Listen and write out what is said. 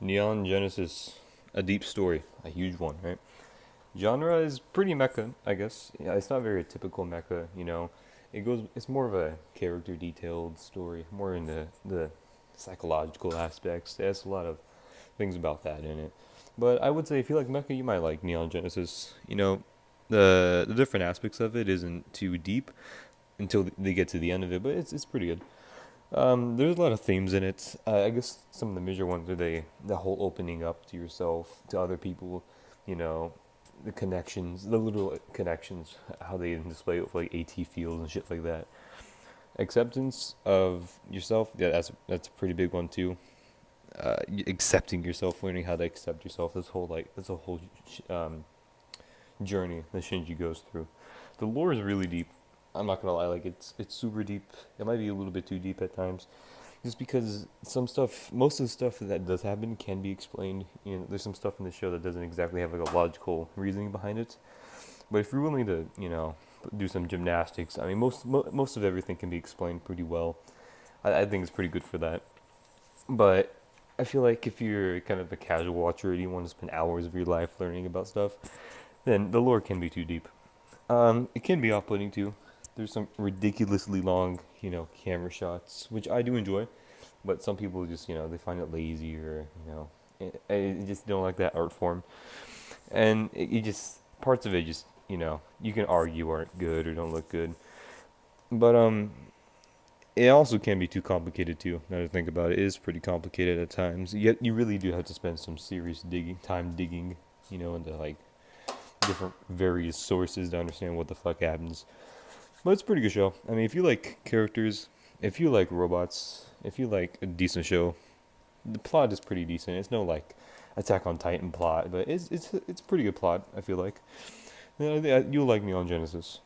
Neon Genesis, a deep story, a huge one, right? Genre is pretty mecha, I guess. Yeah, it's not very typical mecha, you know. It's more of a character detailed story, more in the psychological aspects. There's a lot of things about that in it. But I would say if you like mecha, you might like Neon Genesis. You know, the different aspects of it isn't too deep until they get to the end of it, but it's pretty good. There's a lot of themes in it. I guess some of the major ones are the whole opening up to yourself, to other people, you know, the connections, the literal connections, how they display it with like AT fields and shit like that. Acceptance of yourself, yeah, that's a pretty big one too. Accepting yourself, learning how to accept yourself. That's a whole journey that Shinji goes through. The lore is really deep. I'm not gonna lie, like it's super deep. It might be a little bit too deep at times, just because some stuff, most of the stuff that does happen can be explained. You know, there's some stuff in the show that doesn't exactly have like a logical reasoning behind it. But if you're willing to, you know, do some gymnastics, I mean, most of everything can be explained pretty well. I think it's pretty good for that. But I feel like if you're kind of a casual watcher and you want to spend hours of your life learning about stuff, then the lore can be too deep. It can be off-putting too. There's some ridiculously long, you know, camera shots, which I do enjoy, but some people just, you know, they find it lazy or, you know, I just don't like that art form. And it just parts of it just, you know, you can argue aren't good or don't look good. But it also can be too complicated too. Now to think about it, it is pretty complicated at times. Yet you really do have to spend some serious digging, you know, into like different various sources to understand what the fuck happens. But it's a pretty good show. I mean, if you like characters, if you like robots, if you like a decent show, the plot is pretty decent. It's no like Attack on Titan plot, but it's pretty good plot. I feel like. Yeah, you'll like Neon Genesis.